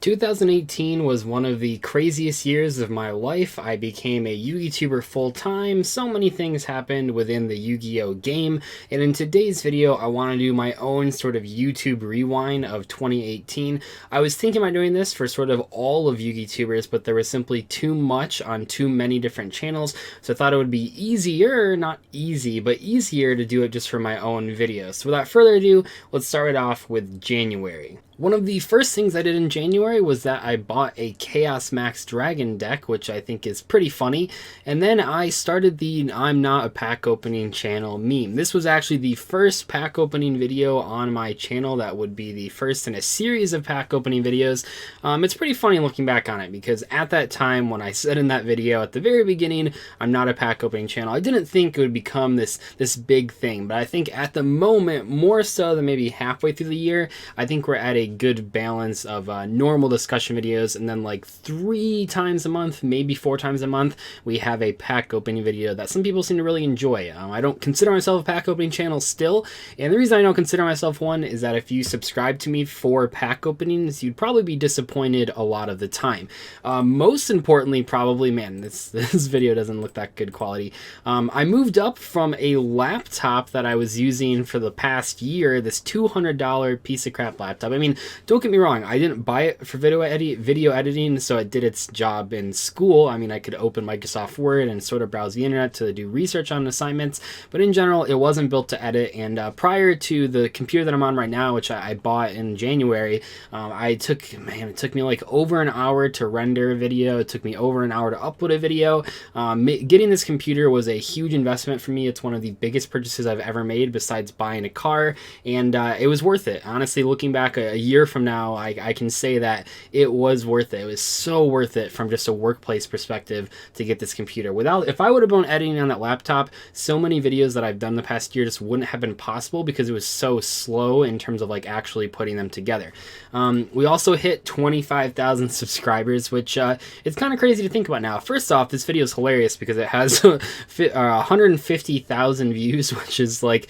2018 was one of the craziest years of my life. I became a YouTuber full-time. So many things happened within the Yu-Gi-Oh game, and in today's video I want to do my own sort of YouTube rewind of 2018. I was thinking about doing this for sort of all of Yu-Gi-Tubers, but there was simply too much on too many different channels, so I thought it would be easier, not easy, but easier to do it just for my own video. So without further ado, let's start it off with January. One of the first things I did in January was that I bought a Chaos Max Dragon deck, which I think is pretty funny, and then I started the I'm not a pack opening channel meme. This was actually the first pack opening video on my channel that would be the first in a series of pack opening videos. It's pretty funny looking back on it, because at that time when I said in that video at the very beginning, I'm not a pack opening channel, I didn't think it would become this big thing, but I think at the moment, more so than maybe halfway through the year, I think we're at a good balance of normal discussion videos, and then like 3 times a month, maybe 4 times a month, we have a pack opening video that some people seem to really enjoy. I don't consider myself a pack opening channel still, and the reason I don't consider myself one is that if you subscribe to me for pack openings, you'd probably be disappointed a lot of the time. Most importantly, probably, man, this video doesn't look that good quality. I moved up from a laptop that I was using for the past year, this $200 piece of crap laptop. I mean, don't get me wrong, I didn't buy it for video editing, so it did its job in school. I mean, I could open Microsoft Word and sort of browse the internet to do research on assignments, but in general, it wasn't built to edit. And prior to the computer that I'm on right now, which I bought in January, it took me like over an hour to render a video. It took me over an hour to upload a video. Getting this computer was a huge investment for me. It's one of the biggest purchases I've ever made besides buying a car, and it was worth it. Honestly, looking back a year from now, I can say that it was worth it. It was so worth it from just a workplace perspective to get this computer. If I would have been editing on that laptop, so many videos that I've done the past year just wouldn't have been possible because it was so slow in terms of like actually putting them together. We also hit 25,000 subscribers, which it's kind of crazy to think about now. First off, this video is hilarious because it has 150,000 views, which is like,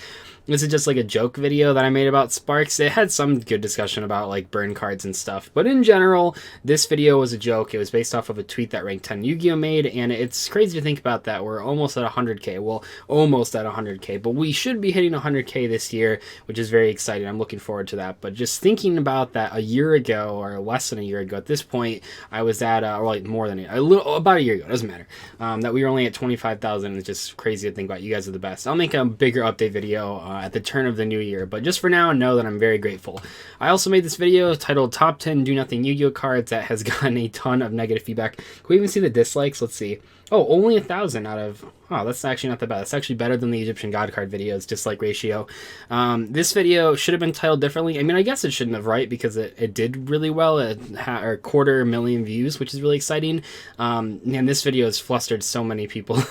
this is just like a joke video that I made about Sparks. It had some good discussion about like burn cards and stuff, but in general, this video was a joke. It was based off of a tweet that Rank 10 Yu-Gi-Oh made, and it's crazy to think about that. We're almost at 100k. Well, almost at 100k, but we should be hitting 100k this year, which is very exciting. I'm looking forward to that. But just thinking about that a year ago, or less than a year ago at this point, I was at, or like more than about a year ago, it doesn't matter, that we were only at 25,000. It's just crazy to think about. You guys are the best. I'll make a bigger update video at the turn of the new year, but just for now, know that I'm very grateful. I also made this video titled Top 10 Do Nothing Yu-Gi-Oh cards that has gotten a ton of negative feedback. Can we even see the dislikes? Let's see. Oh, only 1,000 out of... Oh, that's actually not that bad. That's actually better than the Egyptian God card video's dislike ratio. This video should have been titled differently. I mean, I guess it shouldn't have, right? Because it did really well. It had a 250,000 views, which is really exciting. And this video has flustered so many people.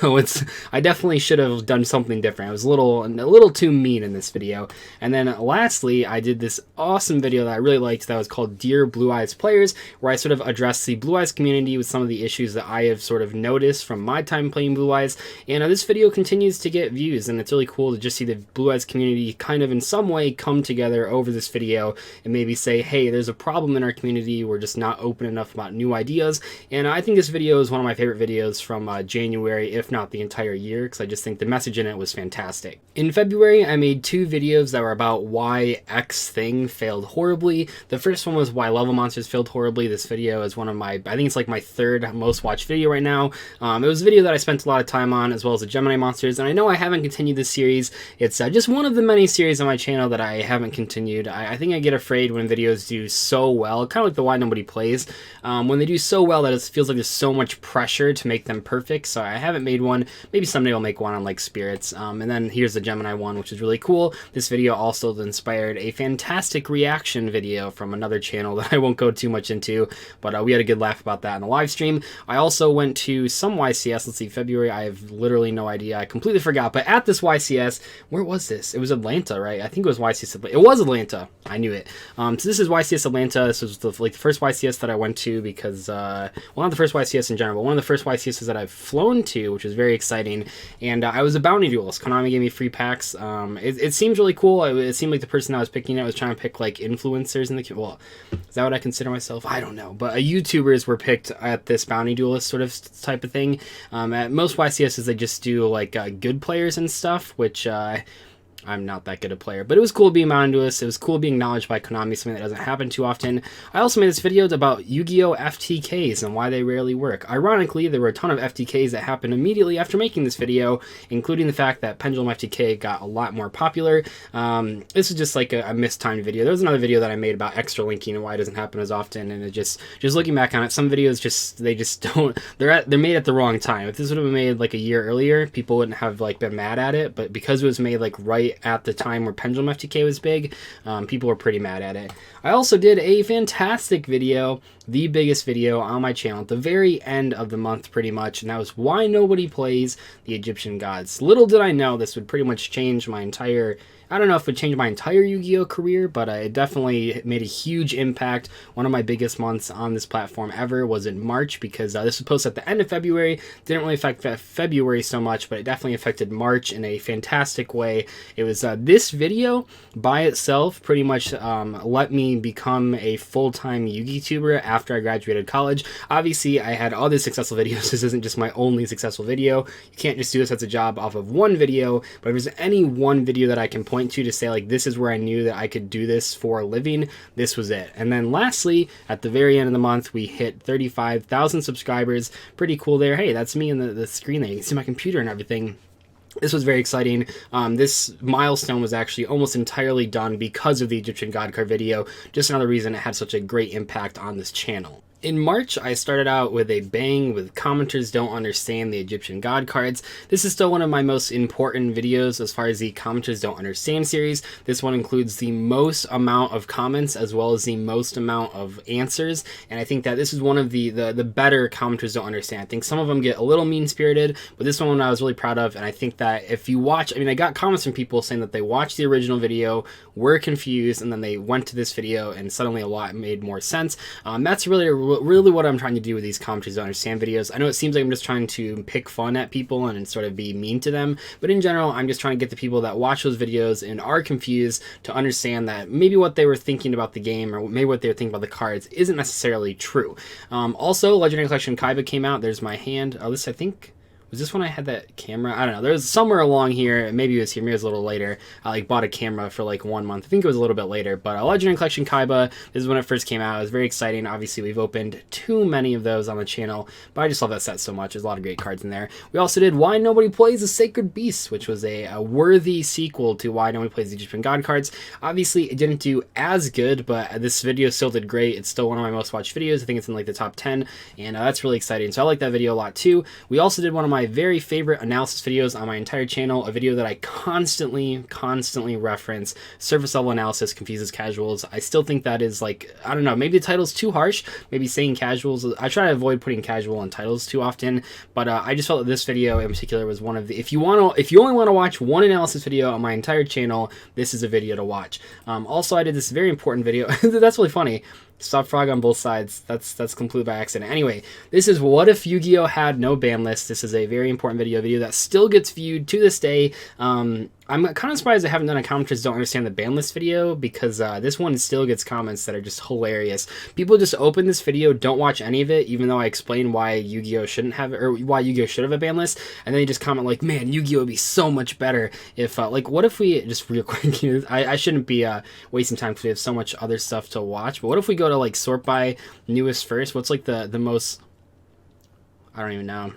I definitely should have done something different. I was a little too mean in this video. And then lastly, I did this awesome video that I really liked that was called Dear Blue Eyes Players, where I sort of addressed the Blue Eyes community with some of the issues that I have sort of noticed from my time playing Blue Eyes. And this video continues to get views, and it's really cool to just see the Blue Eyes community kind of in some way come together over this video and maybe say, hey, there's a problem in our community, we're just not open enough about new ideas. And I think this video is one of my favorite videos from January, if not the entire year, because I just think the message in it was fantastic. In February, I made 2 videos that were about why X thing failed horribly. The first one was why Level Monsters failed horribly. This video is one of my, I think it's like my 3rd most watched video right now. It was a video that I spent a lot of time on, as well as the Gemini Monsters, and I know I haven't continued this series. It's just one of the many series on my channel that I haven't continued. I think I get afraid when videos do so well, kind of like the Why Nobody Plays, when they do so well that it feels like there's so much pressure to make them perfect, so I haven't made one. Maybe someday I'll make one on like spirits. And then here's the Gemini one, which is really cool. This video also inspired a fantastic reaction video from another channel that I won't go too much into, but we had a good laugh about that in the live stream. I also went to some YCS, let's see, February, I have literally no idea, I completely forgot, but at this YCS, where was this? It was Atlanta, right? I think it was YCS Atlanta. It was Atlanta. I knew it. So this is YCS Atlanta. This was the first YCS that I went to because, well, not the first YCS in general, but one of the first YCSs that I've flown to, which was very exciting. And I was a bounty duelist. Konami gave me free packs, and It seems really cool. It seemed like the person I was picking out was trying to pick like influencers in the, well, is that what I consider myself? I don't know, but YouTubers were picked at this bounty duelist sort of type of thing. At most YCSs, they just do like good players and stuff, which I'm not that good a player, but it was cool being mounted to us. It was cool being acknowledged by Konami, something that doesn't happen too often. I also made this video about Yu-Gi-Oh! FTKs and why they rarely work. Ironically, there were a ton of FTKs that happened immediately after making this video, including the fact that Pendulum FTK got a lot more popular. This is just like a mistimed video. There was another video that I made about extra linking and why it doesn't happen as often, and it just looking back on it, some videos they just don't, they're made at the wrong time. If this would have been made like a year earlier, people wouldn't have like been mad at it, but because it was made like right at the time where Pendulum FTK was big, people were pretty mad at it. I also did a fantastic video, the biggest video on my channel at the very end of the month pretty much, and that was why nobody plays the Egyptian gods. Little did I know this would pretty much change my entire, I don't know if it would change my entire Yu-Gi-Oh career, but it definitely made a huge impact. One of my biggest months on this platform ever was in March, because this was posted at the end of February. Didn't really affect February so much, but it definitely affected March in a fantastic way. It was this video by itself pretty much let me become a full-time Yu-Gi tuber after I graduated college. Obviously, I had other successful videos. This isn't just my only successful video. You can't just do this as a job off of one video, but if there's any one video that I can point to say like this is where I knew that I could do this for a living, this was it. And then lastly, at the very end of the month, we hit 35,000 subscribers. Pretty cool there. Hey, that's me in the screen there. You can see my computer and everything. This was very exciting. This milestone was actually almost entirely done because of the Egyptian God card video. Just another reason it had such a great impact on this channel. In March, I started out with a bang with commenters don't understand the Egyptian God cards. This is still one of my most important videos as far as the commenters don't understand series. This one includes the most amount of comments as well as the most amount of answers, and I think that this is one of the better commenters don't understand. I think some of them get a little mean-spirited, but this one I was really proud of, and I think that if you watch, I mean, I got comments from people saying that they watched the original video, were confused, and then they went to this video and suddenly a lot made more sense. That's really what I'm trying to do with these commenters don't understand videos. I know it seems like I'm just trying to pick fun at people and sort of be mean to them, but in general, I'm just trying to get the people that watch those videos and are confused to understand that maybe what they were thinking about the game or maybe what they were thinking about the cards isn't necessarily true. Also, Legendary Collection Kaiba came out. There's my hand. Oh, this, I think, was this when I had that camera? I don't know. There was somewhere along here. Maybe it was here. Maybe it was a little later. I like bought a camera for like 1 month. I think it was a little bit later. But Legendary Collection Kaiba, this is when it first came out. It was very exciting. Obviously, we've opened too many of those on the channel. But I just love that set so much. There's a lot of great cards in there. We also did Why Nobody Plays the Sacred Beasts, which was a worthy sequel to Why Nobody Plays the Egyptian God cards. Obviously, it didn't do as good, but this video still did great. It's still one of my most watched videos. I think it's in like the top 10. And that's really exciting. So I like that video a lot too. We also did one of my very favorite analysis videos on my entire channel, a video that I constantly reference. Surface level analysis confuses casuals. I still think that is like, I don't know, maybe the title's too harsh, maybe saying casuals. I try to avoid putting casual on titles too often, but I just felt that this video in particular was one of the, if you only want to watch one analysis video on my entire channel, this is a video to watch. Also, I did this very important video. That's really funny. Stop frog on both sides. That's completely by accident. Anyway, this is what if Yu-Gi-Oh had no ban list. This is a very important video that still gets viewed to this day. I'm kind of surprised I haven't done a commenters don't understand the ban list video, because this one still gets comments that are just hilarious. People just open this video, don't watch any of it, even though I explain why Yu-Gi-Oh shouldn't have, or why Yu-Gi-Oh should have a ban list, and then they just comment like, man, Yu-Gi-Oh would be so much better if, like, what if we, just real quick, I shouldn't be wasting time because we have so much other stuff to watch, but what if we go to like sort by newest first? What's like the most, I don't even know.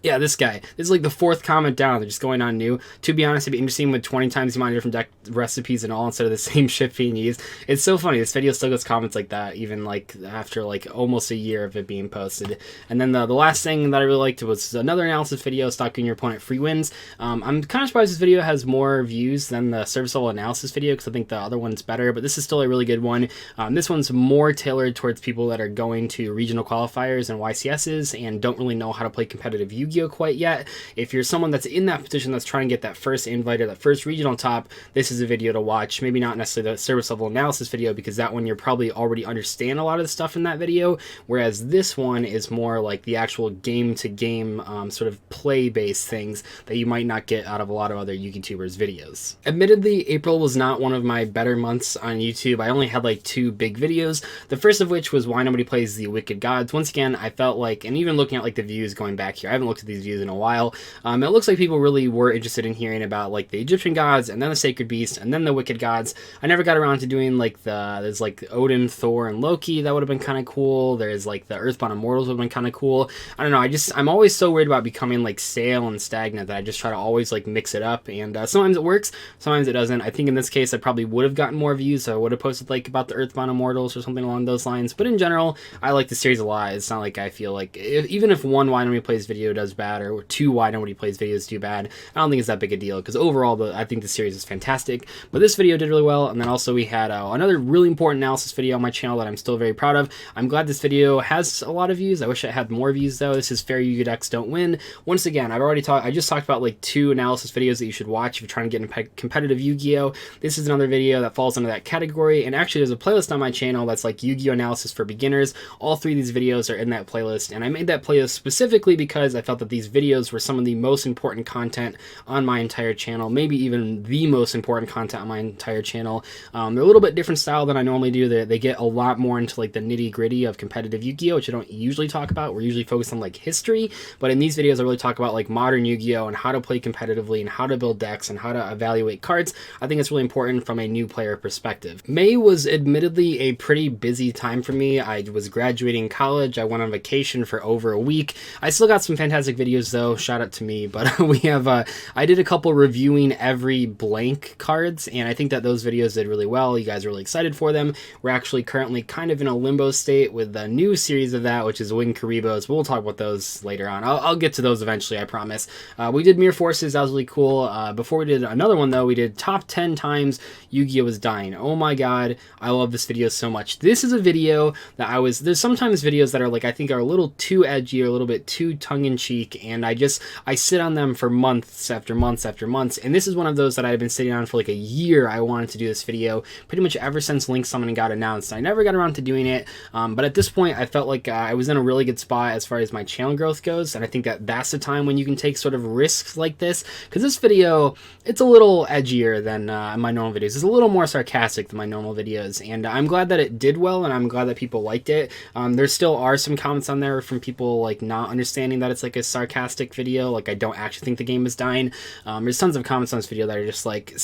Yeah, this guy. This is like the fourth comment down. They're just going on new. To be honest, it'd be interesting with 20 times the amount of different deck recipes and all instead of the same shit being used. It's so funny. This video still gets comments like that, even like after like almost a year of it being posted. And then the last thing that I really liked was another analysis video, Stop Giving Your Opponent Free Wins. I'm kind of surprised this video has more views than the service level analysis video, because I think the other one's better, but this is still a really good one. This one's more tailored towards people that are going to regional qualifiers and YCSs and don't really know how to play competitive Yu-Gi-Oh! Yu-Gi-Oh quite yet. If you're someone that's in that position that's trying to get that first invite or that first regional top, this is a video to watch. Maybe not necessarily the service level analysis video, because that one you're probably already understand a lot of the stuff in that video, whereas this one is more like the actual game to game sort of play based things that you might not get out of a lot of other YouTubers videos. Admittedly, April was not one of my better months on YouTube. I only had like 2 big videos, the first of which was Why Nobody Plays the Wicked Gods. Once again, I felt like, and even looking at like the views going back here, I haven't looked at these views in a while, it looks like people really were interested in hearing about like the Egyptian gods, and then the Sacred Beast, and then the Wicked Gods. I never got around to doing like there's like Odin, Thor, and Loki. That would have been kind of cool. There's like the Earthbound Immortals would have been kind of cool. I don't know, I'm always so worried about becoming like stale and stagnant that I just try to always like mix it up, and sometimes it works, sometimes it doesn't. I think in this case I probably would have gotten more views, so I would have posted like about the Earthbound Immortals or something along those lines. But in general, I like the series a lot. It's not like I feel like even if one Why Nobody Plays video does bad, or 2 Why Nobody Plays videos do bad, I don't think it's that big a deal, because overall I think the series is fantastic. But this video did really well. And then also we had another really important analysis video on my channel that I'm still very proud of. I'm glad this video has a lot of views. I wish it had more views though. This is Fair Yu-Gi Decks Don't Win. Once again, I just talked about like 2 analysis videos that you should watch if you're trying to get in competitive Yu-Gi-Oh! This is another video that falls into that category, and actually there's a playlist on my channel that's like Yu-Gi-Oh! Analysis for beginners. All 3 of these videos are in that playlist, and I made that playlist specifically because I felt that these videos were some of the most important content on my entire channel, maybe even the most important content on my entire channel. They're a little bit different style than I normally do. They get a lot more into like the nitty gritty of competitive Yu-Gi-Oh! Which I don't usually talk about. We're usually focused on like history, but in these videos I really talk about like modern Yu-Gi-Oh! And how to play competitively and how to build decks and how to evaluate cards. I think it's really important from a new player perspective. May was admittedly a pretty busy time for me. I was graduating college. I went on vacation for over a week. I still got some fantastic videos though, shout out to me, but we have I did a couple reviewing every blank cards, and I think that those videos did really well. You guys are really excited for them. We're actually currently kind of in a limbo state with a new series of that, which is Wing Karibos, but we'll talk about those later on. I'll get to those eventually, I promise. We did Mirror Forces, that was really cool. Before we did another one though, we did top 10 times Yu-Gi-Oh! Was dying. Oh my god, I love this video so much. This is a video that there's sometimes videos that are like, I think are a little too edgy or a little bit too tongue-in-cheek, and I sit on them for months after months after months, and this is one of those that I've been sitting on for like a year. I wanted to do this video pretty much ever since Link Summoning got announced. I never got around to doing it, but at this point I felt like I was in a really good spot as far as my channel growth goes, and I think that that's the time when you can take sort of risks like this, because this video, it's a little edgier than my normal videos. It's a little more sarcastic than my normal videos, and I'm glad that it did well, and I'm glad that people liked it. There still are some comments on there from people like not understanding that it's like a sarcastic video, like I don't actually think the game is dying. There's tons of comments on this video that are just like,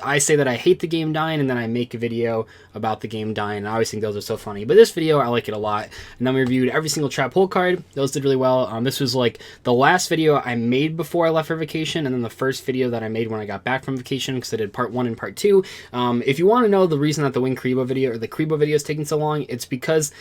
I say that I hate the game dying, and then I make a video about the game dying, and I always think those are so funny. But this video, I like it a lot. And then we reviewed every single trap hole card. Those did really well. This was like the last video I made before I left for vacation, and then the first video that I made when I got back from vacation, because I did part 1 and part 2. If you want to know the reason that the Wing Karibo video, or the Karibo video, is taking so long, it's because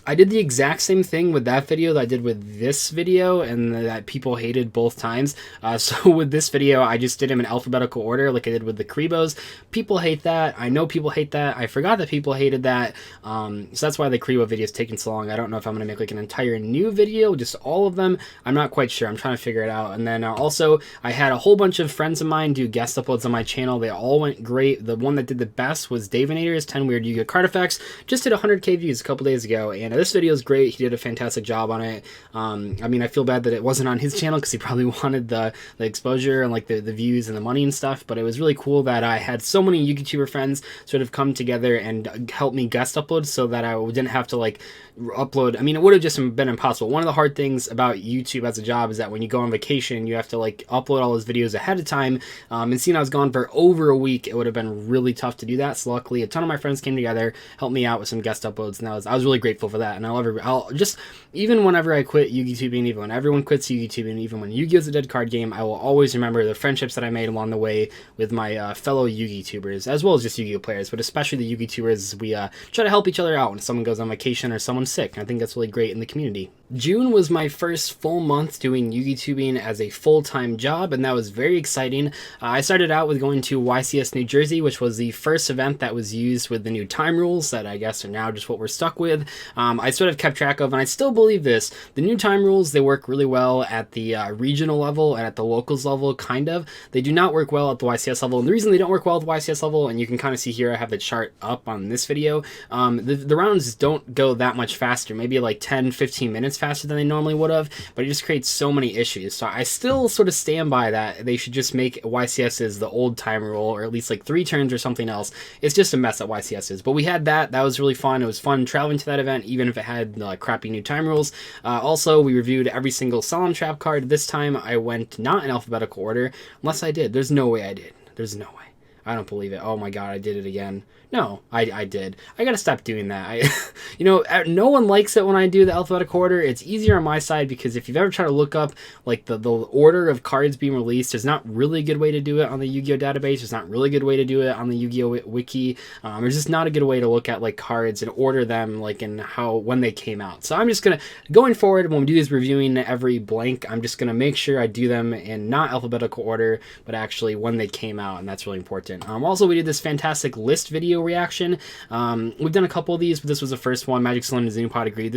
I did the exact same thing with that video that I did with this video, and that people hated both times. So with this video, I just did them in alphabetical order like I did with the Karibos. People hate that. I know people hate that. I forgot that people hated that. So that's why the Karibo video is taking so long. I don't know if I'm going to make like an entire new video, just all of them. I'm not quite sure. I'm trying to figure it out. And then also, I had a whole bunch of friends of mine do guest uploads on my channel. They all went great. The one that did the best was Davinator's 10 Weird Yu-Gi-Oh! Card Effects. Just hit 100k views a couple days ago, and this video is great. He did a fantastic job on it. I mean, I feel bad that it wasn't on his channel, because he probably wanted the exposure and like the views and the money and stuff, but it was really cool that I had so many YouTuber friends sort of come together and help me guest upload, so that I didn't have to like upload. I mean, it would have just been impossible. One of the hard things about YouTube as a job is that when you go on vacation, you have to like upload all those videos ahead of time, and seeing I was gone for over a week, it would have been really tough to do that. So luckily, a ton of my friends came together, helped me out with some guest uploads, and I was really grateful for that. And I'll just, even whenever I quit YouTubing, even when everyone quits YouTubing, even when Yu-Gi-Oh! Is a dead card game, I will always remember the friendships that I made along the way with my fellow Yu-Gi-Tubers, as well as just Yu-Gi-Oh! Players, but especially the Yu-Gi-Tubers. We try to help each other out when someone goes on vacation or someone's sick. I think that's really great in the community. June was my first full month doing YouTubing as a full-time job, and that was very exciting. I started out with going to YCS New Jersey, which was the first event that was used with the new time rules that I guess are now just what we're stuck with. I sort of kept track of, and I still believe this, the new time rules, they work really well at the regional level and at the locals level, kind of. They do not work well at the YCS level, and the reason they don't work well at the YCS level, and you can kind of see here, I have the chart up on this video, the rounds don't go that much faster, maybe like 10-15 minutes faster than they normally would have, but it just creates so many issues. So I still sort of stand by that they should just make YCS's the old time rule, or at least like 3 turns or something else. It's just a mess at YCS's, but we had that was really fun. It was fun traveling to that event, even if it had crappy new time rules. Also, we reviewed every single Solemn Trap card. This time I went not in alphabetical order, unless I did. There's no way I did. There's no way. I don't believe it. Oh my god, I did it again. No, I did. I gotta stop doing that. No one likes it when I do the alphabetical order. It's easier on my side because if you've ever tried to look up like the order of cards being released, there's not really a good way to do it on the Yu-Gi-Oh database. There's not really a good way to do it on the Yu-Gi-Oh wiki. There's just not a good way to look at like cards and order them like in when they came out. So I'm just gonna, going forward, when we do this reviewing every blank, I'm just gonna make sure I do them in not alphabetical order, but actually when they came out, and that's really important. Also, we did this fantastic list video reaction. We've done a couple of these, but this was the first one. Magic Slim and Zoom agreed.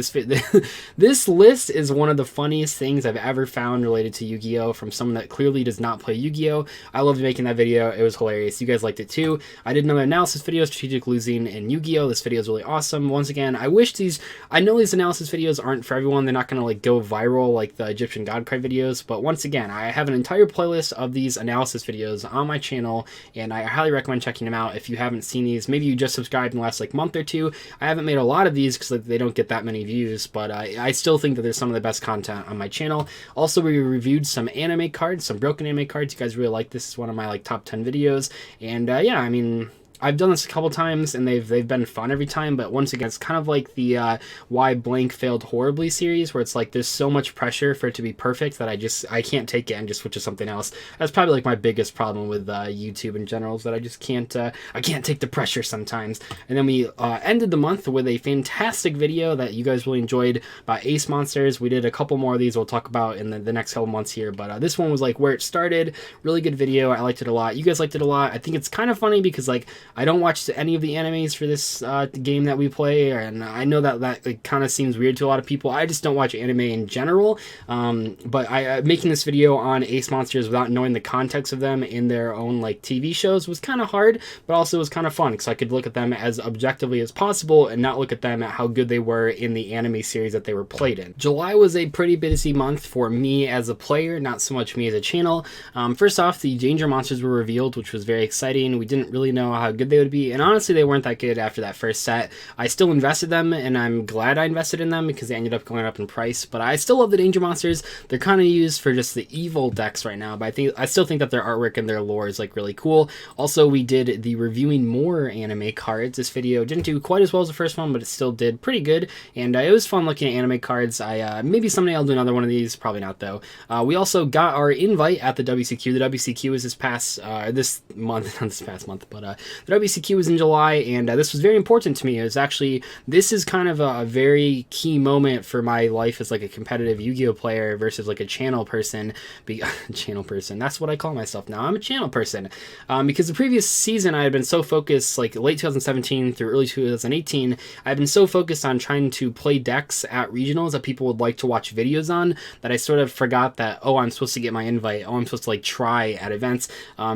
This list is one of the funniest things I've ever found related to Yu-Gi-Oh! From someone that clearly does not play Yu-Gi-Oh! I loved making that video. It was hilarious. You guys liked it too. I did another analysis video, Strategic Losing in Yu-Gi-Oh! This video is really awesome. Once again, I know these analysis videos aren't for everyone. They're not going to like go viral like the Egyptian God Cry videos, but once again, I have an entire playlist of these analysis videos on my channel, and I highly recommend checking them out if you haven't seen these. Maybe you just subscribed in the last like month or two. I haven't made a lot of these because like, they don't get that many views, but I still think that there's some of the best content on my channel. Also, we reviewed some anime cards, some broken anime cards. You guys really like this. It's one of my like top 10 videos, and yeah, I mean, I've done this a couple times and they've been fun every time, but once again, it's kind of like the Why Blank Failed Horribly series, where it's like there's so much pressure for it to be perfect that I can't take it and just switch to something else. That's probably like my biggest problem with YouTube in general, is that I just can't I can't take the pressure sometimes. And then we ended the month with a fantastic video that you guys really enjoyed about Ace Monsters. We did a couple more of these we'll talk about in the next couple months here, but this one was like where it started. Really good video. I liked it a lot. You guys liked it a lot. I think it's kind of funny because like I don't watch any of the animes for this game that we play, and I know that like, kind of seems weird to a lot of people. I just don't watch anime in general, but making this video on Ace Monsters without knowing the context of them in their own like TV shows was kind of hard, but also was kind of fun because I could look at them as objectively as possible and not look at them at how good they were in the anime series that they were played in. July was a pretty busy month for me as a player, not so much me as a channel. First off, the Danger Monsters were revealed, which was very exciting. We didn't really know how good they would be, and honestly they weren't that good after that first set. I still invested them, and I'm glad I invested in them because they ended up going up in price, but I still love the Danger Monsters. They're kind of used for just the evil decks right now, but I still think that their artwork and their lore is like really cool. Also, we did the reviewing more anime cards. This video didn't do quite as well as the first one, but it still did pretty good, and it was fun looking at anime cards. Maybe someday I'll do another one of these, probably not though. We also got our invite at the WCQ. The WCQ is this month, not this past month, but the WCQ was in July, and this was very important to me. This is kind of a very key moment for my life as like a competitive Yu-Gi-Oh player versus like a channel person. Channel person, that's what I call myself now. I'm a channel person, because the previous season I had been so focused, like late 2017 through early 2018, I've been so focused on trying to play decks at regionals that people would like to watch videos on, that I sort of forgot that, oh, I'm supposed to get my invite, oh, I'm supposed to like try at events.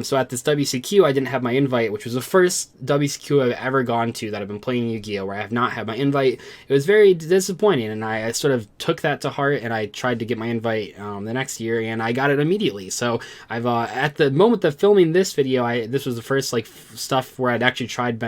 So at this WCQ I didn't have my invite, which was the first WCQ I've ever gone to that I've been playing Yu-Gi-Oh where I have not had my invite. It was very disappointing, and I sort of took that to heart, and I tried to get my invite the next year, and I got it immediately. So I've at the moment of filming this video, this was the first like stuff where I'd actually tried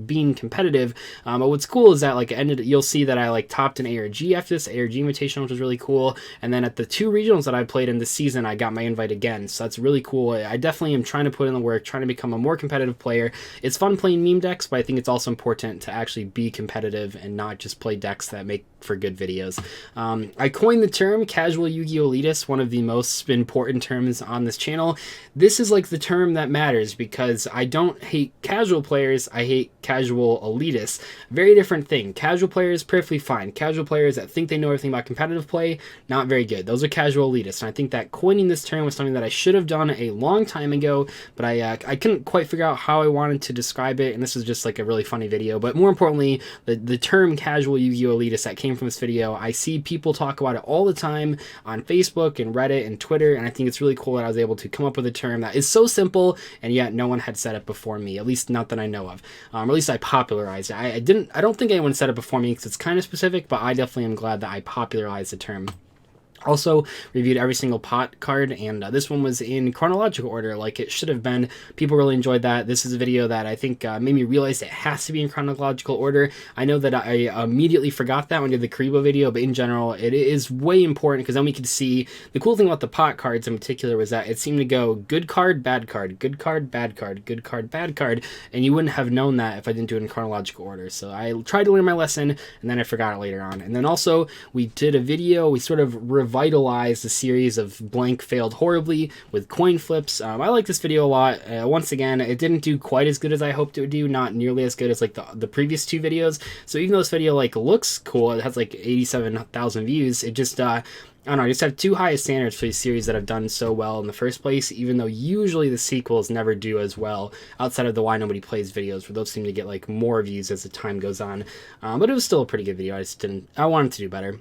being competitive. But what's cool is that like you'll see that I like topped an ARG after this ARG Invitational, which was really cool, and then at the 2 regionals that I played in this season I got my invite again, so that's really cool. I definitely am trying to put in the work, trying to become a more competitive player. It's fun playing meme decks, but I think it's also important to actually be competitive and not just play decks that make for good videos. I coined the term casual Yu-Gi-Oh! Elitist, one of the most important terms on this channel. This is like the term that matters because I don't hate casual players, I hate casual elitists. Very different thing. Casual players, perfectly fine. Casual players that think they know everything about competitive play, not very good. Those are casual elitists, and I think that coining this term was something that I should have done a long time ago, but I couldn't quite figure out how I wanted to describe it, and this is just like a really funny video. But more importantly, the term casual Yu-Gi-Oh! Elitist that came from this video, I see people talk about it all the time on Facebook and Reddit and Twitter, and I think it's really cool that I was able to come up with a term that is so simple, and yet no one had said it before me, at least not that I know of. Or at least I popularized it. I don't think anyone said it before me because it's kind of specific, but I definitely am glad that I popularized the term. Also reviewed every single pot card, and this one was in chronological order like it should have been. People really enjoyed that. This is a video that I think made me realize it has to be in chronological order. I know that I immediately forgot that when I did the Kaiba video, but in general it is way important because then we could see the cool thing about the pot cards in particular was that it seemed to go good card, bad card, good card, bad card, good card, bad card, and you wouldn't have known that if I didn't do it in chronological order. So I tried to learn my lesson, and then I forgot it later on. And then also we did a video, we sort of revitalized the series of Blank Failed Horribly with coin flips. I like this video a lot. Once again, it didn't do quite as good as I hoped it would do, not nearly as good as like the previous two videos. So even though this video like looks cool, it has like 87,000 views, it just I don't know, I just have too high standards for these series that have done so well in the first place, even though usually the sequels never do as well outside of the Why Nobody Plays videos, where those seem to get like more views as the time goes on. But it was still a pretty good video. I wanted to do better.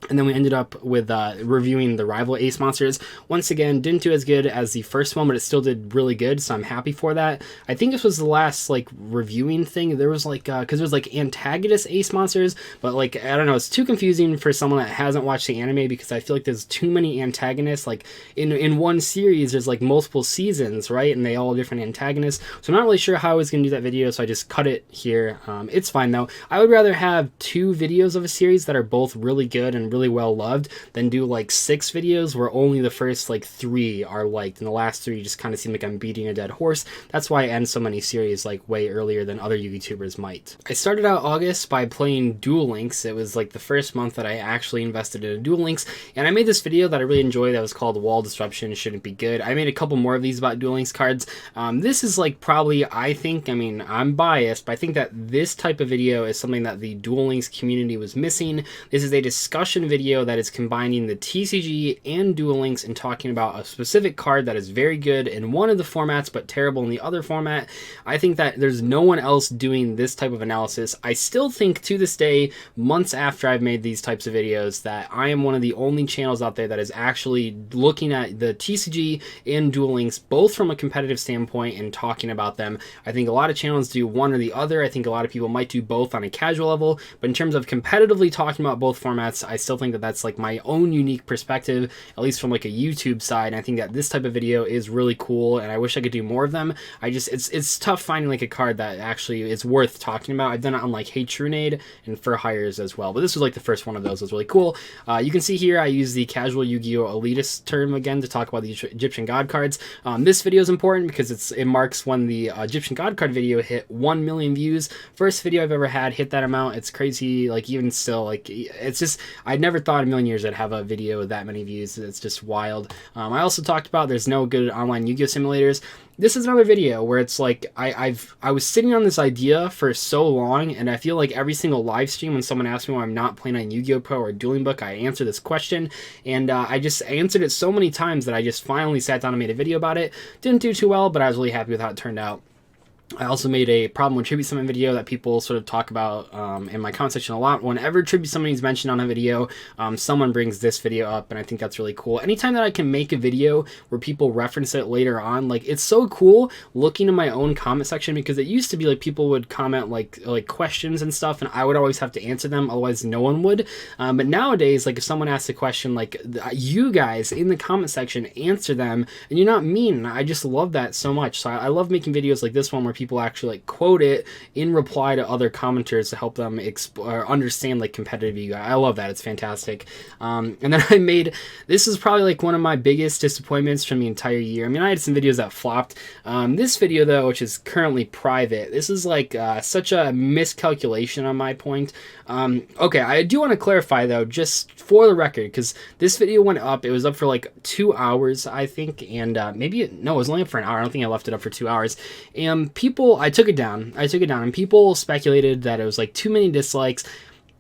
And then we ended up with reviewing the rival Ace Monsters. Once again, didn't do as good as the first one, but it still did really good, so I'm happy for that. I think this was the last, like, reviewing thing. There was, like, because there was, like, antagonist Ace Monsters, but, like, I don't know, it's too confusing for someone that hasn't watched the anime because I feel like there's too many antagonists. Like, in one series, there's, like, multiple seasons, right? And they all have different antagonists. So I'm not really sure how I was going to do that video, so I just cut it here. It's fine, though. I would rather have 2 videos of a series that are both really good and really well loved than do like 6 videos where only the first like 3 are liked and the last 3 just kind of seem like I'm beating a dead horse. That's why I end so many series like way earlier than other YouTubers might. I started out August by playing Duel Links. It was like the first month that I actually invested in Duel Links, and I made this video that I really enjoyed that was called Wall Disruption Shouldn't Be Good. I made a couple more of these about Duel Links cards. This is like probably, I mean I'm biased, but I think that this type of video is something that the Duel Links community was missing. This is a discussion video that is combining the TCG and Duel Links and talking about a specific card that is very good in one of the formats but terrible in the other format. I think that there's no one else doing this type of analysis. I still think to this day, months after I've made these types of videos, that I am one of the only channels out there that is actually looking at the TCG and Duel Links both from a competitive standpoint and talking about them. I think a lot of channels do one or the other. I think a lot of people might do both on a casual level, but in terms of competitively talking about both formats, I still think that that's like my own unique perspective, at least from like a YouTube side. And I think that this type of video is really cool, and I wish I could do more of them. It's tough finding like a card that actually is worth talking about. I've done it on like Hey Trunade and For Hires as well, but this was like the first one of those. It was really cool. You can see here I use the casual Yu-Gi-Oh! Elitist term again to talk about the Egyptian God cards. This video is important because it marks when the Egyptian God card video hit 1 million views. First video I've ever had hit that amount. It's crazy. Like even still, like it's just, I'd never thought in a million years I'd have a video with that many views. It's just wild. I also talked about there's no good online Yu-Gi-Oh! Simulators. This is another video where it's like I was sitting on this idea for so long, and I feel like every single live stream when someone asks me why I'm not playing on Yu-Gi-Oh! Pro or Dueling Book, I answer this question, and I just answered it so many times that I just finally sat down and made a video about it. Didn't do too well, but I was really happy with how it turned out. I also made a problem with Tribute Summon video that people sort of talk about in my comment section a lot. Whenever Tribute Summon is mentioned on a video, someone brings this video up, and I think that's really cool. Anytime that I can make a video where people reference it later on, like it's so cool looking in my own comment section, because it used to be like people would comment like questions and stuff, and I would always have to answer them, otherwise no one would. But nowadays, like if someone asks a question, like you guys in the comment section answer them, and you're not mean. I just love that so much. So I love making videos like this one where people actually like quote it in reply to other commenters to help them understand like competitive ego. I love that. It's fantastic. And then I made, this is probably like one of my biggest disappointments from the entire year. I mean, I had some videos that flopped. This video though, which is currently private, this is like such a miscalculation on my point. Okay, I do want to clarify though, just for the record, because this video went up, it was up for like 2 hours, I think, and no, it was only up for an hour. I don't think I left it up for 2 hours. And people, I took it down, and people speculated that it was like too many dislikes.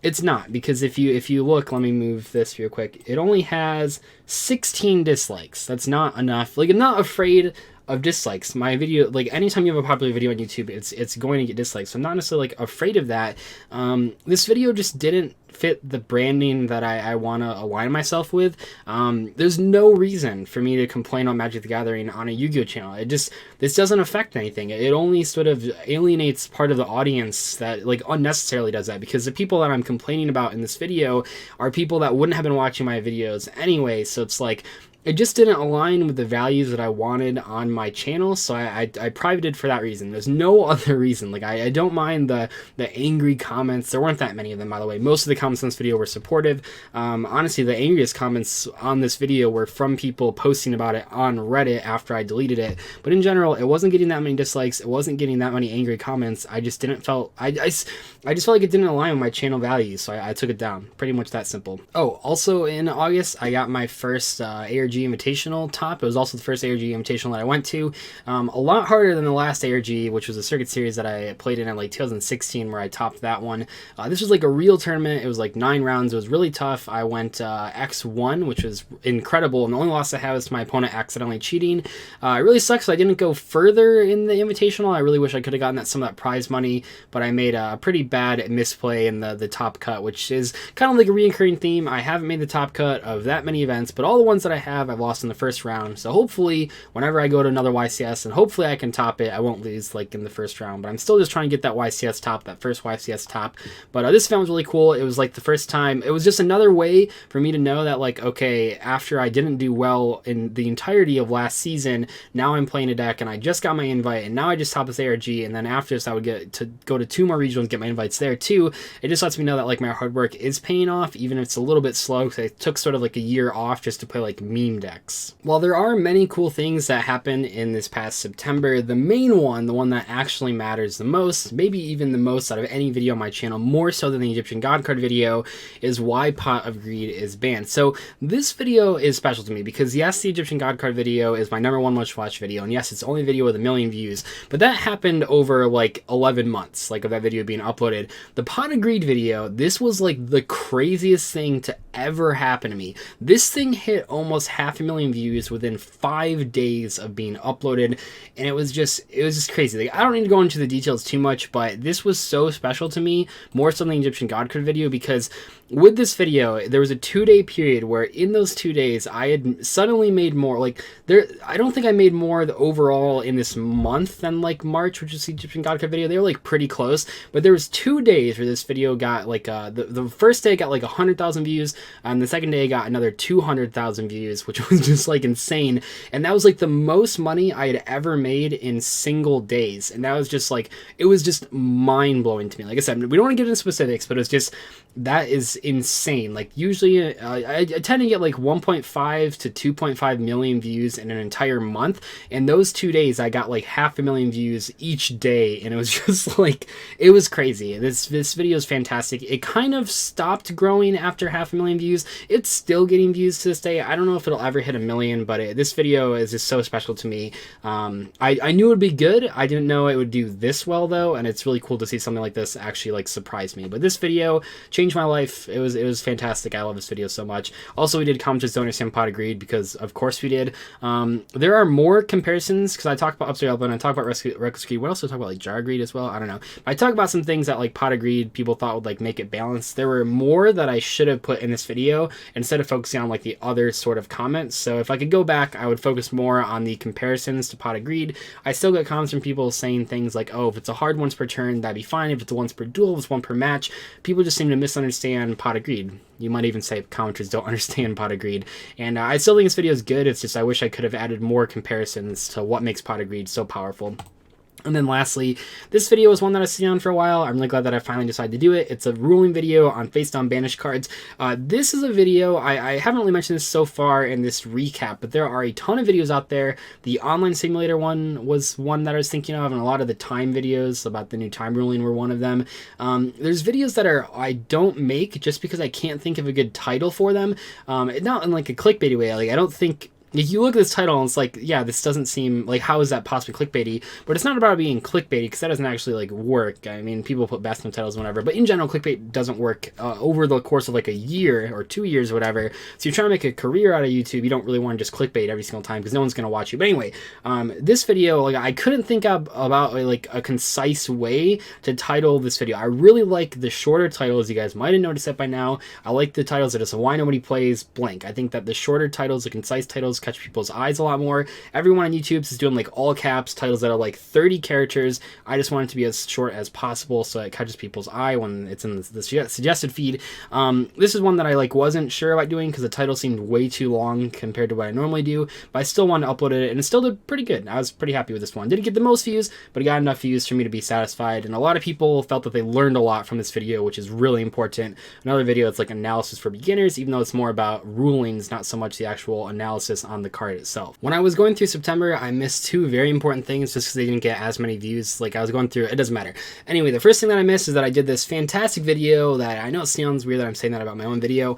It's not, because if you look, let me move this real quick. It only has 16 dislikes. That's not enough. Like, I'm not afraid of dislikes. My video, like, anytime you have a popular video on YouTube, it's going to get dislikes. So I'm not necessarily like afraid of that. This video just didn't fit the branding that I want to align myself with. There's no reason for me to complain on Magic the Gathering on a Yu-Gi-Oh channel. This doesn't affect anything. It only sort of alienates part of the audience that like unnecessarily does that, because the people that I'm complaining about in this video are people that wouldn't have been watching my videos anyway. So it's like, it just didn't align with the values that I wanted on my channel, so I privated for that reason. There's no other reason. Like, I don't mind the angry comments. There weren't that many of them, by the way. Most of the comments on this video were supportive. Honestly, the angriest comments on this video were from people posting about it on Reddit after I deleted it. But in general, it wasn't getting that many dislikes. It wasn't getting that many angry comments. I just just felt like it didn't align with my channel values, so I took it down. Pretty much that simple. Oh, also in August, I got my first ARG Invitational top. It was also the first ARG Invitational that I went to. A lot harder than the last ARG, which was a circuit series that I played in like 2016, where I topped that one. This was like a real tournament. It was like 9 rounds. It was really tough. I went X1, which was incredible, and the only loss I had was to my opponent accidentally cheating. It really sucks I didn't go further in the Invitational. I really wish I could have gotten some of that prize money, but I made a pretty bad misplay in the top cut, which is kind of like a recurring theme. I haven't made the top cut of that many events, but all the ones that I have, I've lost in the first round. So hopefully whenever I go to another YCS, and hopefully I can top it, I won't lose like in the first round. But I'm still just trying to get that YCS top, that first YCS top. But this event was really cool. It was like the first time, it was just another way for me to know that like, okay, after I didn't do well in the entirety of last season, now I'm playing a deck and I just got my invite, and now I just top this ARG, and then after this I would get to go to 2 more regionals, get my invites there too. It just lets me know that like my hard work is paying off, even if it's a little bit slow, because I took sort of like a year off just to play like meme decks. While there are many cool things that happened in this past September, the main one, the one that actually matters the most, maybe even the most out of any video on my channel, more so than the Egyptian God card video, is why Pot of Greed is banned. So this video is special to me because yes, the Egyptian God card video is my #1 most watched video, and yes, it's the only video with 1 million views, but that happened over like 11 months, like of that video being uploaded. The Pot of Greed video, this was like the craziest thing to ever happen to me. This thing hit almost 500,000 views within 5 days of being uploaded, and it was just crazy. Like, I don't need to go into the details too much, but this was so special to me, more so than the Egyptian God card video, because with this video, there was a 2-day period where in those 2 days, I had suddenly made more. Like, I don't think I made more overall in this month than like March, which is the Egyptian God card video. They were like pretty close, but there was 2 days where this video got like, the first day got like 100,000 views, and the second day got another 200,000 views, which was just like insane. And that was like the most money I had ever made in single days. And that was just like, it was just mind blowing to me. Like I said, we don't want to get into specifics, but it's just, that is insane. Like usually I tend to get like 1.5 to 2.5 million views in an entire month, and those 2 days I got like 500,000 views each day, and it was just like, it was crazy. This video is fantastic. It kind of stopped growing after 500,000 views. It's still getting views to this day. I don't know if it'll ever hit 1 million, but this video is just so special to me. I knew it would be good. I didn't know it would do this well though, and it's really cool to see something like this actually like surprise me. But this video changed my life. It was fantastic. I love this video so much. Also, we did commenters don't understand Pot of Greed, because of course we did. There are more comparisons, because I talk about Upside Elbow and I talk about Reckless Greed. What else do I talk about? Like Jar Greed as well? I don't know. I talk about some things that like Pot of Greed people thought would like make it balanced. There were more that I should have put in this video instead of focusing on like the other sort of comments. So if I could go back, I would focus more on the comparisons to Pot of Greed. I still get comments from people saying things like, oh, if it's a hard once per turn, that'd be fine. If it's a once per duel, if it's 1 per match. People just seem to misunderstand Pot of Greed. You might even say commenters don't understand Pot of Greed. And I still think this video is good. It's just I wish I could have added more comparisons to what makes Pot of Greed so powerful. And then lastly, this video is one that I've seen on for a while. I'm really glad that I finally decided to do it. It's a ruling video on face down banished cards. This is a video, I haven't really mentioned this so far in this recap, but there are a ton of videos out there. The online simulator one was one that I was thinking of, and a lot of the time videos about the new time ruling were one of them. There's videos that I don't make just because I can't think of a good title for them. Not in like a clickbaity way. Like, I don't think... If you look at this title and it's like, yeah, this doesn't seem like, how is that possibly clickbaity? But it's not about being clickbaity, because that doesn't actually like work. I mean, people put best in titles and whatever, but in general, clickbait doesn't work over the course of like a year or 2 years or whatever. So you're trying to make a career out of YouTube, you don't really want to just clickbait every single time because no one's going to watch you. But anyway, this video, like, I couldn't think about like a concise way to title this video. I really like the shorter titles. You guys might have noticed that by now. I like the titles that is Why Nobody Plays blank. I think that the shorter titles, the concise titles, catch people's eyes a lot more. Everyone on YouTube is doing like all caps titles that are like 30 characters. I just want it to be as short as possible so it catches people's eye when it's in the suggested feed. This is one that I like wasn't sure about doing because the title seemed way too long compared to what I normally do, but I still wanted to upload it, and it still did pretty good. I was pretty happy with this one. Didn't get the most views, but it got enough views for me to be satisfied, and a lot of people felt that they learned a lot from this video, which is really important. Another video that's like analysis for beginners, even though it's more about rulings, not so much the actual analysis on the card itself. When I was going through September, I missed two very important things just because they didn't get as many views. Like, I was going through, it doesn't matter. Anyway, the first thing that I missed is that I did this fantastic video that I know it sounds weird that I'm saying that about my own video.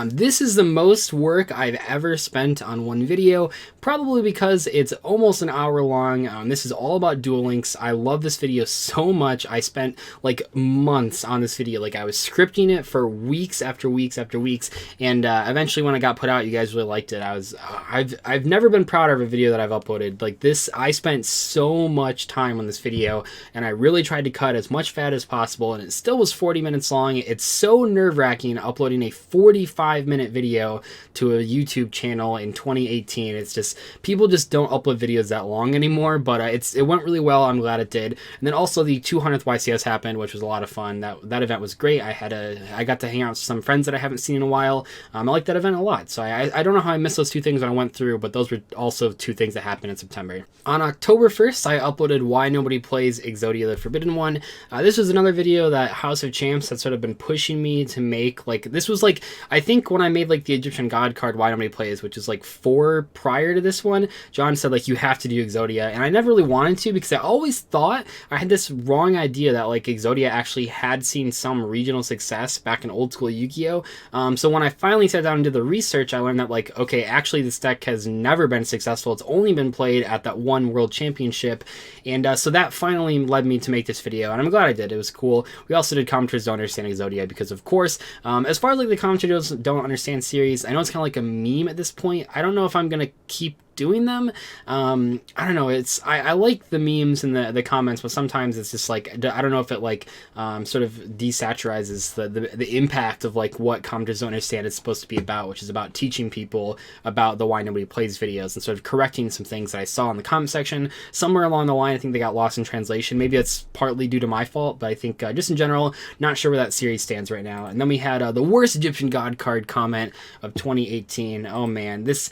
This is the most work I've ever spent on one video, probably because it's almost an hour long. This is all about Duel Links. I love this video so much. I spent like months on this video. Like, I was scripting it for weeks after weeks after weeks, and eventually when it got put out, you guys really liked it. I've never been prouder of a video that I've uploaded. Like this, I spent so much time on this video, and I really tried to cut as much fat as possible, and it still was 40 minutes long. It's so nerve-wracking uploading a 45-minute video to a YouTube channel in 2018. It's just, people just don't upload videos that long anymore, but it went really well. I'm glad it did. And then also the 200th YCS happened, which was a lot of fun. That event was great. I got to hang out with some friends that I haven't seen in a while. I like that event a lot. So I don't know how I missed those two things that I went through, but those were also two things that happened in September. On October 1st, I uploaded Why Nobody Plays Exodia the Forbidden One. This was another video that House of Champs had sort of been pushing me to make. Like, this was like, I think when I made like the Egyptian God card Why Nobody Plays, which is like 4 prior to this one, John said like, you have to do Exodia, and I never really wanted to because I always thought, I had this wrong idea that like Exodia actually had seen some regional success back in old school Yu-Gi-Oh! So when I finally sat down and did the research, I learned that like, okay, actually this deck has never been successful. It's only been played at that one World Championship, and so that finally led me to make this video, and I'm glad I did. It was cool. We also did Commentators Don't Understand Exodia because, of course, as far as like the Commentators Don't Understand series, I know it's kind of like a meme at this point. I don't know if I'm gonna keep doing them. I don't know, I like the memes and the comments, but sometimes it's just like, I don't know if it like sort of desaturizes the impact of like what Commentators Don't Understand is supposed to be about, which is about teaching people about the Why Nobody Plays videos and sort of correcting some things that I saw in the comment section. Somewhere along the line, I think they got lost in translation. Maybe it's partly due to my fault, but I think just in general, not sure where that series stands right now. And then we had the worst Egyptian God card comment of 2018. Oh man, this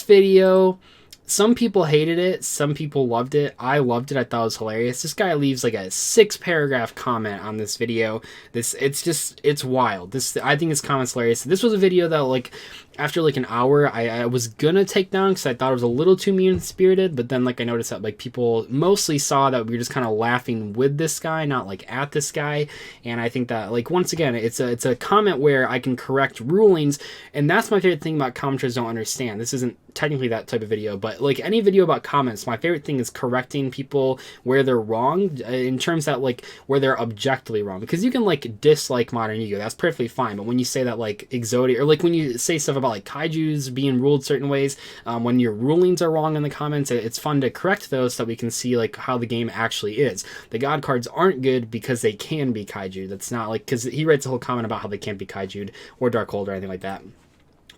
video, some people hated it, some people loved it. I loved it. I thought it was hilarious. This guy leaves like a 6-paragraph comment on this video. It's wild. I think this comment's hilarious. This was a video that like, after like an hour, I was gonna take down because I thought it was a little too mean-spirited, but then like I noticed that like people mostly saw that we were just kind of laughing with this guy, not like at this guy. And I think that like, once again, it's a comment where I can correct rulings, and that's my favorite thing about Commentators Don't Understand. This isn't technically that type of video, but like any video about comments, my favorite thing is correcting people where they're wrong, in terms that like where they're objectively wrong, because you can like dislike modern Yu-Gi-Oh! That's perfectly fine, but when you say that like Exodia, or like when you say stuff about like kaijus being ruled certain ways, when your rulings are wrong in the comments, it's fun to correct those so that we can see like how the game actually is. The God cards aren't good because they can be kaiju. That's not like, because he writes a whole comment about how they can't be kaiju'd or Darkhold or anything like that.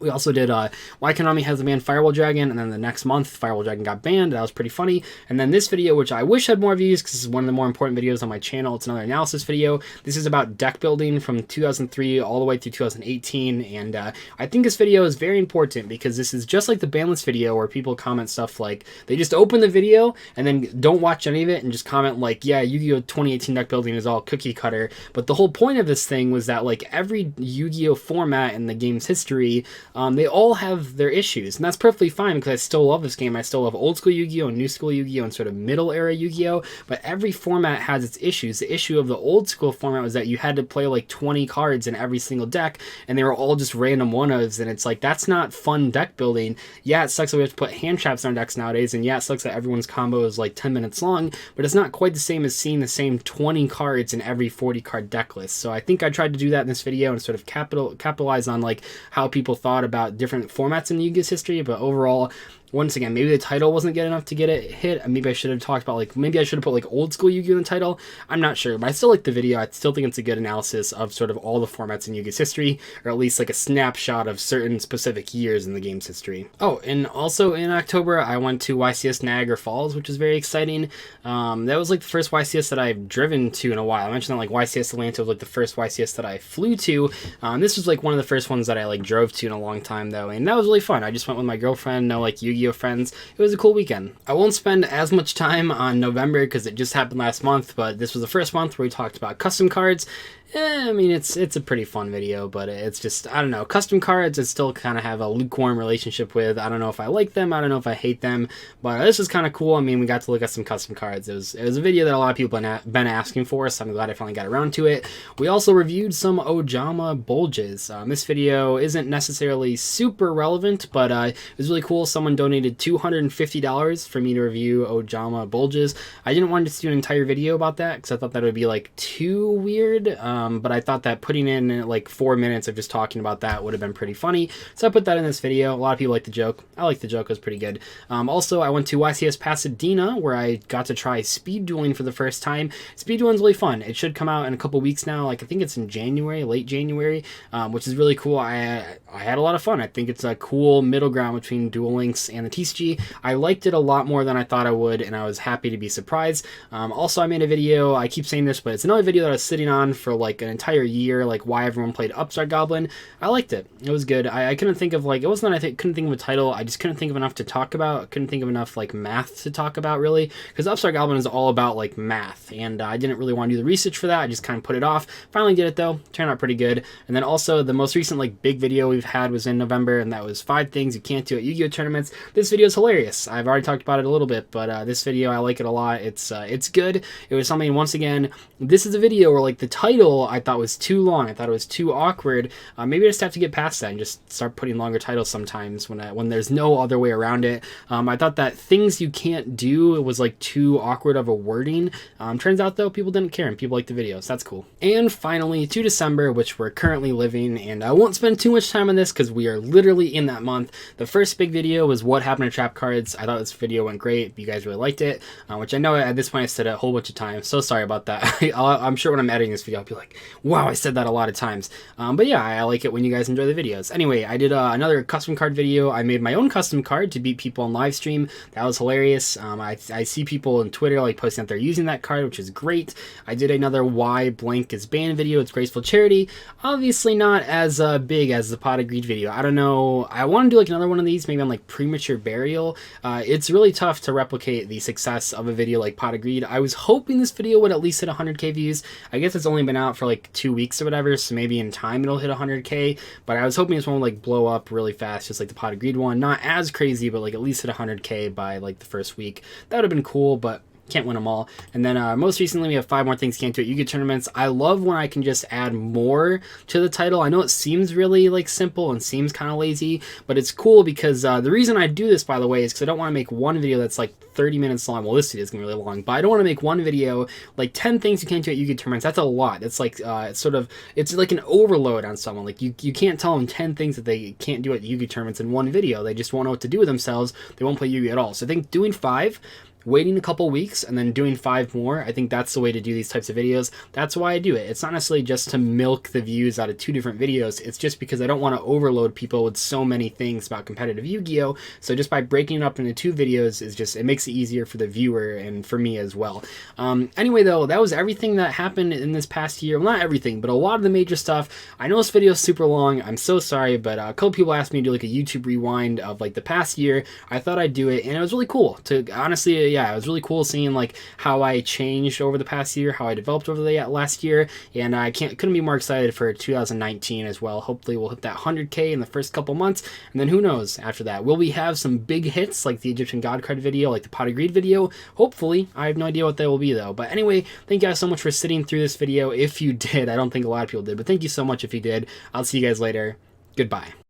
We also did Why Konami Has a Banned Firewall Dragon, and then the next month Firewall Dragon got banned. That was pretty funny. And then this video, which I wish had more views because it's one of the more important videos on my channel. It's another analysis video. This is about deck building from 2003 all the way through 2018, and I think this video is very important because this is just like the banlist video where people comment stuff like they just open the video and then don't watch any of it and just comment like, yeah, Yu-Gi-Oh 2018 deck building is all cookie cutter. But the whole point of this thing was that like every Yu-Gi-Oh format in the game's history, they all have their issues, and that's perfectly fine because I still love this game. I still love old school Yu-Gi-Oh, new school Yu-Gi-Oh, and sort of middle era Yu-Gi-Oh, but every format has its issues. The issue of the old school format was that you had to play like 20 cards in every single deck, and they were all just random one-ofs, and it's like, that's not fun deck building. Yeah, it sucks that we have to put hand traps on our decks nowadays, and yeah, it sucks that everyone's combo is like 10 minutes long, but it's not quite the same as seeing the same 20 cards in every 40 card deck list. So I think I tried to do that in this video and sort of capitalize on like how people thought about different formats in Yu-Gi-Oh's history, but overall, once again, maybe the title wasn't good enough to get it hit. Maybe I should have talked about like, maybe I should have put like old school Yu-Gi-Oh in the title. I'm not sure, but I still like the video. I still think it's a good analysis of sort of all the formats in Yu-Gi-Oh's history, or at least like a snapshot of certain specific years in the game's history. Oh, and also in October, I went to YCS Niagara Falls, which is very exciting. That was like the first YCS that I've driven to in a while. I mentioned that like YCS Atlanta was like the first YCS that I flew to. This was like one of the first ones that I like drove to in a long time though, and that was really fun. I just went with my girlfriend, no like Yu-Gi-Oh friends. It was a cool weekend. I won't spend as much time on November because it just happened last month, but this was the first month where we talked about custom cards. I mean, it's a pretty fun video, but it's just, I don't know, custom cards I still kind of have a lukewarm relationship with. I don't know if I like them, I don't know if I hate them, but this was kind of cool. I mean, we got to look at some custom cards. It was a video that a lot of people have been asking for, so I'm glad I finally got around to it. We also reviewed some Ojama Bulges. This video isn't necessarily super relevant, but it was really cool. Someone donated $250 for me to review Ojama Bulges. I didn't want to do an entire video about that because I thought that would be like too weird. But I thought that putting in like 4 minutes of just talking about that would have been pretty funny, so I put that in this video. A lot of people like the joke. I like the joke. It was pretty good. Also, I went to YCS Pasadena where I got to try speed dueling for the first time. Speed dueling's really fun. It should come out in a couple weeks now. Like I think it's in January, late January, which is really cool. I had a lot of fun. I think it's a cool middle ground between Duel Links and the TCG. I liked it a lot more than I thought I would, and I was happy to be surprised. Also, I made a video. I keep saying this, but it's another video that I was sitting on for like an entire year, like why everyone played Upstart Goblin. I liked it. It was good. I couldn't think of like, it wasn't that I couldn't think of a title, I just couldn't think of enough to talk about. I couldn't think of enough like math to talk about really, because Upstart Goblin is all about like math, and I didn't really want to do the research for that. I just kind of put it off. Finally did it though. Turned out pretty good. And then also the most recent like big video we've had was in November, and that was 5 things you can't do at Yu-Gi-Oh tournaments. This video is hilarious. I've already talked about it a little bit, but this video, I like it a lot. It's good. It was something, once again, this is a video where like the title I thought was too long. I thought it was too awkward. Maybe I just have to get past that and just start putting longer titles sometimes when there's no other way around it. I thought that things you can't do, it was like too awkward of a wording. Turns out though, people didn't care and people liked the video, so that's cool. And finally, to December, which we're currently living, and I won't spend too much time on this because we are literally in that month. The first big video was what happened to trap cards. I thought this video went great. You guys really liked it, which I know at this point I said it a whole bunch of times, so sorry about that. I'm sure when I'm editing this video I'll be like, wow, I said that a lot of times. But yeah, I like it when you guys enjoy the videos. Anyway, I did another custom card video. I made my own custom card to beat people on live stream. That was hilarious. I see people on Twitter like posting that they're using that card, which is great. I did another why blank is banned video. It's Graceful Charity. Obviously not as big as the Pot of Greed video. I don't know. I want to do like another one of these, maybe on like Premature Burial. It's really tough to replicate the success of a video like Pot of Greed. I was hoping this video would at least hit 100k views. I guess it's only been out for like 2 weeks or whatever, so maybe in time it'll hit 100k, but I was hoping this one would like blow up really fast, just like the Pot of Greed one. Not as crazy, but like at least hit 100k by like the first week. That would have been cool, but can't win them all. And then most recently we have 5 more things can't do at Yu-Gi-Oh tournaments. I love when I can just add more to the title. I know it seems really like simple and seems kind of lazy, but it's cool because the reason I do this, by the way, is because I don't want to make one video that's like 30 minutes long. Well, this video is gonna be really long, but I don't want to make one video like 10 things you can't do at Yu-Gi-Oh tournaments. That's a lot. It's like it's like an overload on someone. Like you can't tell them 10 things that they can't do at Yu-Gi-Oh tournaments in one video. They just won't know what to do with themselves. They won't play Yu-Gi-Oh at all. So I think doing 5 waiting a couple weeks and then doing 5 more. I think that's the way to do these types of videos. That's why I do it. It's not necessarily just to milk the views out of 2 different videos. It's just because I don't want to overload people with so many things about competitive Yu-Gi-Oh! So just by breaking it up into 2 videos it makes it easier for the viewer and for me as well. Anyway though, that was everything that happened in this past year. Well, not everything, but a lot of the major stuff. I know this video is super long. I'm so sorry, but a couple people asked me to do like a YouTube rewind of like the past year. I thought I'd do it, and it was really cool to honestly, yeah, it was really cool seeing like how I changed over the past year, how I developed over the last year, and I couldn't be more excited for 2019 as well. Hopefully we'll hit that 100K in the first couple months, and then who knows after that. Will we have some big hits like the Egyptian God card video, like the Pot of Greed video? Hopefully. I have no idea what that will be though. But anyway, thank you guys so much for sitting through this video. If you did, I don't think a lot of people did, but thank you so much if you did. I'll see you guys later. Goodbye.